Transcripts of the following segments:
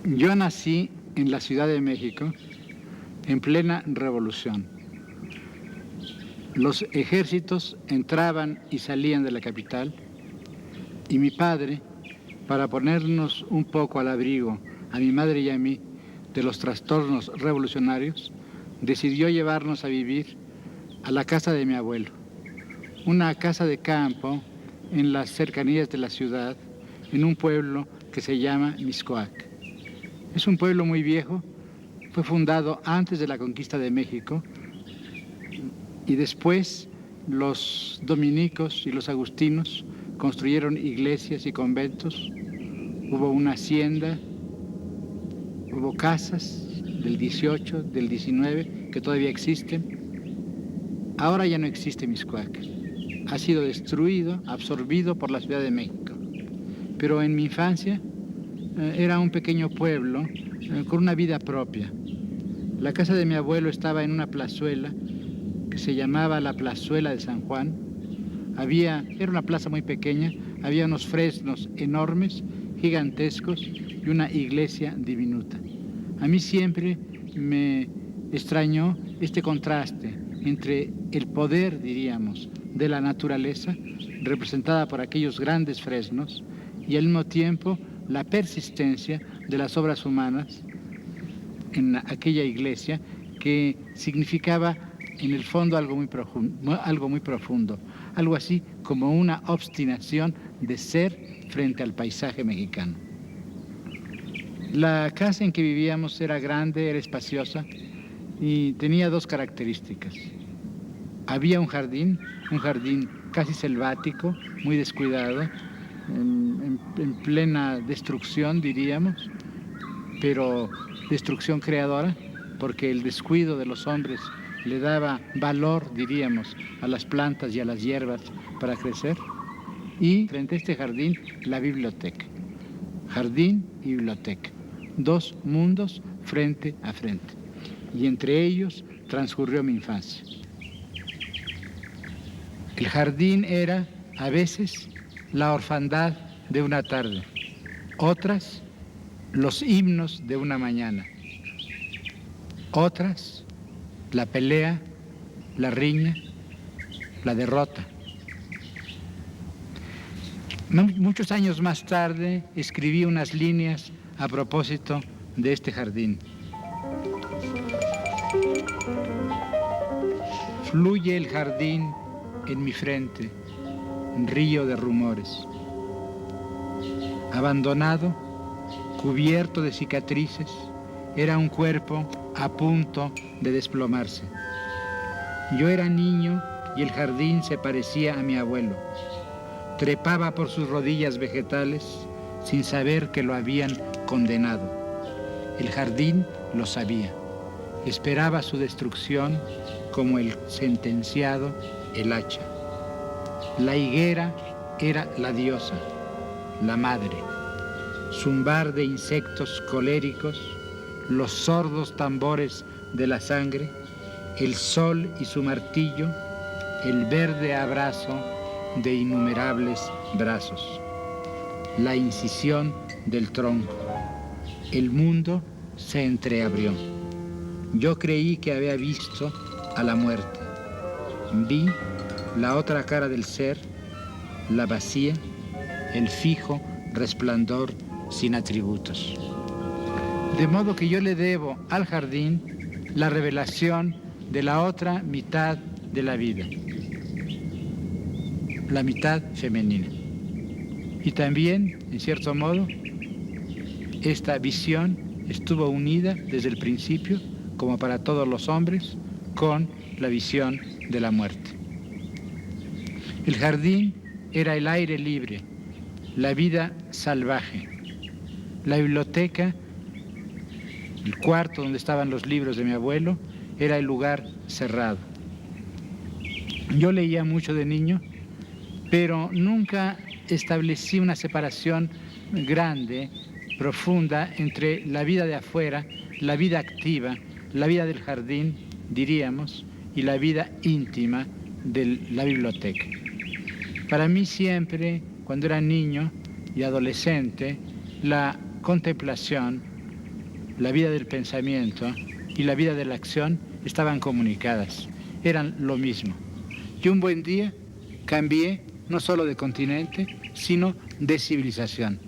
Yo nací en la Ciudad de México en plena revolución. Los ejércitos entraban y salían de la capital y mi padre, para ponernos un poco al abrigo, a mi madre y a mí, de los trastornos revolucionarios, decidió llevarnos a vivir a la casa de mi abuelo, una casa de campo en las cercanías de la ciudad, en un pueblo que se llama Mixcoac. Es un pueblo muy viejo, fue fundado antes de la conquista de México y después los dominicos y los agustinos construyeron iglesias y conventos, hubo una hacienda, hubo casas del 18, del 19 que todavía existen. Ahora ya no existe Mixcoac, ha sido destruido, absorbido por la Ciudad de México. Pero en mi infancia era un pequeño pueblo con una vida propia. La casa de mi abuelo estaba en una plazuela que se llamaba la Plazuela de San Juan. Era una plaza muy pequeña, había unos fresnos enormes, gigantescos y una iglesia diminuta. A mí siempre me extrañó este contraste entre el poder, diríamos, de la naturaleza, representada por aquellos grandes fresnos, y al mismo tiempo la persistencia de las obras humanas en aquella iglesia, que significaba en el fondo algo muy profundo, algo así como una obstinación de ser frente al paisaje mexicano. La casa en que vivíamos era grande, era espaciosa y tenía dos características. Había un jardín casi selvático, muy descuidado, en plena destrucción, diríamos, pero destrucción creadora, porque el descuido de los hombres le daba valor, diríamos, a las plantas y a las hierbas para crecer. Y frente a este jardín, la biblioteca. Jardín y biblioteca. Dos mundos frente a frente. Y entre ellos transcurrió mi infancia. El jardín era, a veces, la orfandad de una tarde, otras, los himnos de una mañana, otras, la pelea, la riña, la derrota. Muchos años más tarde escribí unas líneas a propósito de este jardín. Fluye el jardín en mi frente, río de rumores. Abandonado, cubierto de cicatrices, era un cuerpo a punto de desplomarse. Yo era niño y el jardín se parecía a mi abuelo. Trepaba por sus rodillas vegetales sin saber que lo habían condenado. El jardín lo sabía. Esperaba su destrucción como el sentenciado el hacha. La higuera era la diosa, la madre. Zumbar de insectos coléricos, los sordos tambores de la sangre, el sol y su martillo, el verde abrazo de innumerables brazos, la incisión del tronco. El mundo se entreabrió. Yo creí que había visto a la muerte. Vi la otra cara del ser, la vacía, el fijo resplandor sin atributos. De modo que yo le debo al jardín la revelación de la otra mitad de la vida, la mitad femenina. Y también, en cierto modo, esta visión estuvo unida desde el principio, como para todos los hombres, con la visión de la muerte. El jardín era el aire libre, la vida salvaje. La biblioteca, el cuarto donde estaban los libros de mi abuelo, era el lugar cerrado. Yo leía mucho de niño, pero nunca establecí una separación grande, profunda, entre la vida de afuera, la vida activa, la vida del jardín, diríamos, y la vida íntima de la biblioteca. Para mí siempre, cuando era niño y adolescente, la contemplación, la vida del pensamiento y la vida de la acción estaban comunicadas, eran lo mismo. Y un buen día cambié no solo de continente, sino de civilización.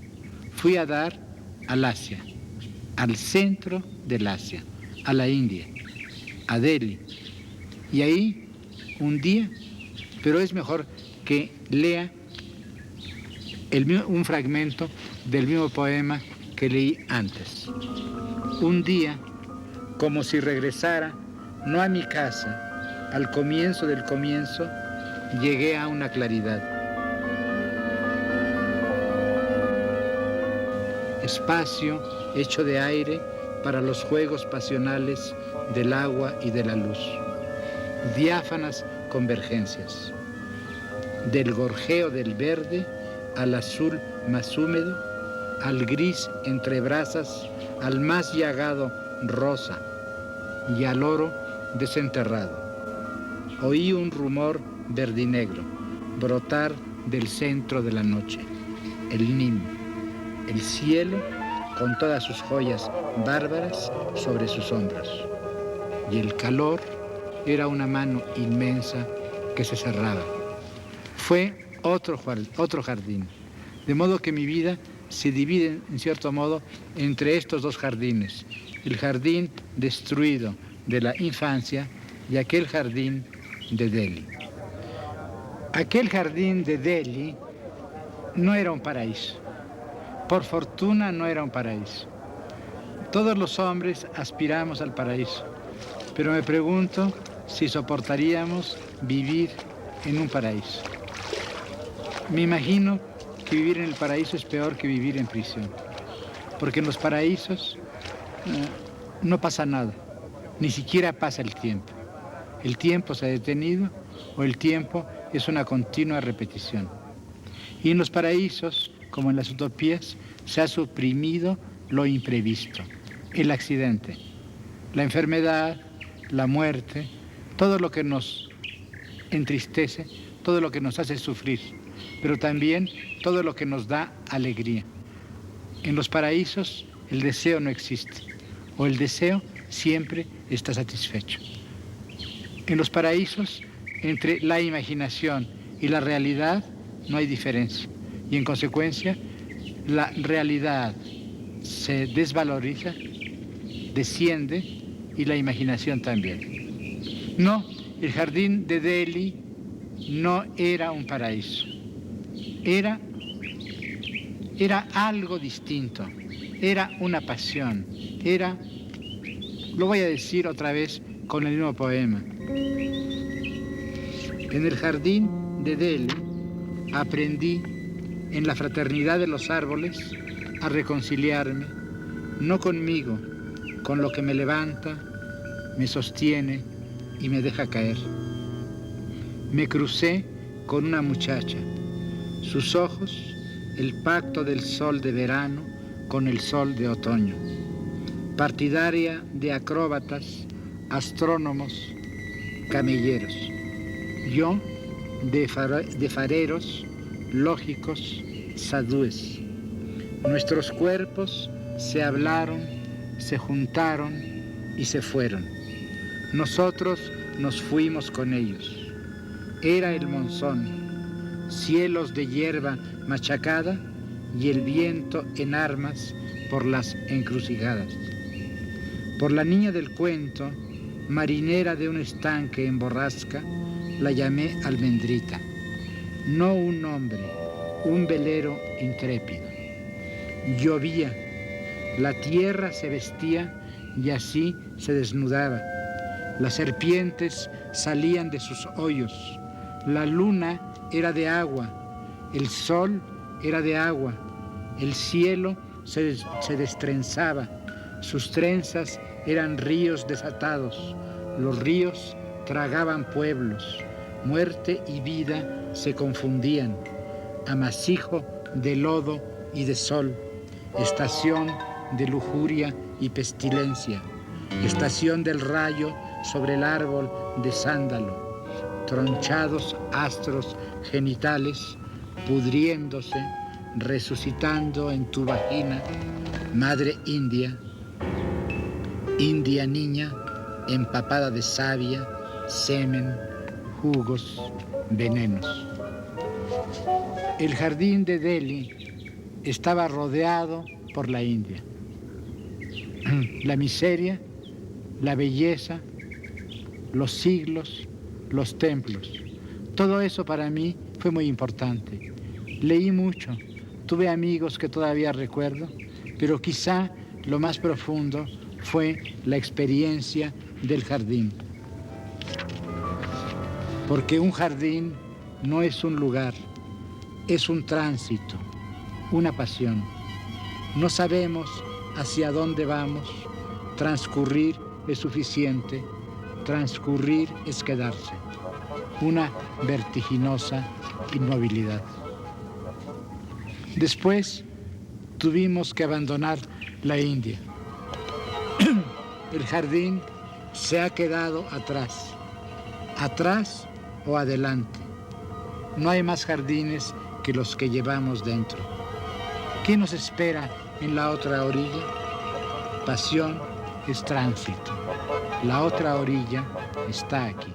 Fui a dar al Asia, al centro del Asia, a la India, a Delhi. Y ahí, un día, pero es mejor que lea un fragmento del mismo poema que leí antes. Un día, como si regresara, no a mi casa, al comienzo del comienzo, llegué a una claridad. Espacio hecho de aire para los juegos pasionales del agua y de la luz. Diáfanas convergencias. Del gorjeo del verde al azul más húmedo, al gris entre brasas, al más llagado rosa y al oro desenterrado. Oí un rumor verdinegro brotar del centro de la noche, el Nim, el cielo con todas sus joyas bárbaras sobre sus hombros. Y el calor era una mano inmensa que se cerraba. Fue otro jardín, de modo que mi vida se divide en cierto modo entre estos dos jardines, el jardín destruido de la infancia y aquel jardín de Delhi. Aquel jardín de Delhi no era un paraíso. Por fortuna no era un paraíso. Todos los hombres aspiramos al paraíso, pero me pregunto si soportaríamos vivir en un paraíso. Me imagino que vivir en el paraíso es peor que vivir en prisión, porque en los paraísos no pasa nada, ni siquiera pasa el tiempo. El tiempo se ha detenido o el tiempo es una continua repetición. Y en los paraísos, como en las utopías, se ha suprimido lo imprevisto, el accidente, la enfermedad, la muerte, todo lo que nos entristece, todo lo que nos hace sufrir, pero también todo lo que nos da alegría. En los paraísos el deseo no existe, o el deseo siempre está satisfecho. En los paraísos, entre la imaginación y la realidad no hay diferencia, y en consecuencia la realidad se desvaloriza, desciende, y la imaginación también. No, el jardín de Delhi no era un paraíso. Era algo distinto, era una pasión, lo voy a decir otra vez con el mismo poema. En el jardín de Delhi aprendí, en la fraternidad de los árboles, a reconciliarme, no conmigo, con lo que me levanta, me sostiene y me deja caer. Me crucé con una muchacha, sus ojos, el pacto del sol de verano con el sol de otoño, partidaria de acróbatas, astrónomos, camelleros, yo de fareros, lógicos, sadúes. Nuestros cuerpos se hablaron, se juntaron y se fueron. Nosotros nos fuimos con ellos. Era el monzón, cielos de hierba machacada y el viento en armas por las encrucijadas. Por la niña del cuento, marinera de un estanque en borrasca, la llamé Almendrita. No un hombre, un velero intrépido. Llovía, la tierra se vestía y así se desnudaba. Las serpientes salían de sus hoyos. La luna era de agua, el sol era de agua, el cielo se destrenzaba, sus trenzas eran ríos desatados, los ríos tragaban pueblos, muerte y vida se confundían, amasijo de lodo y de sol, estación de lujuria y pestilencia, estación del rayo sobre el árbol de sándalo, tronchados astros genitales, pudriéndose, resucitando en tu vagina, madre India, India niña empapada de savia, semen, jugos, venenos. El jardín de Delhi estaba rodeado por la India. La miseria, la belleza, los siglos, los templos. Todo eso para mí fue muy importante. Leí mucho, tuve amigos que todavía recuerdo, pero quizá lo más profundo fue la experiencia del jardín. Porque un jardín no es un lugar, es un tránsito, una pasión. No sabemos hacia dónde vamos, transcurrir es suficiente, transcurrir es quedarse. Una vertiginosa inmovilidad. Después tuvimos que abandonar la India. El jardín se ha quedado atrás, atrás o adelante. No hay más jardines que los que llevamos dentro. ¿Qué nos espera en la otra orilla? Pasión es tránsito. La otra orilla está aquí.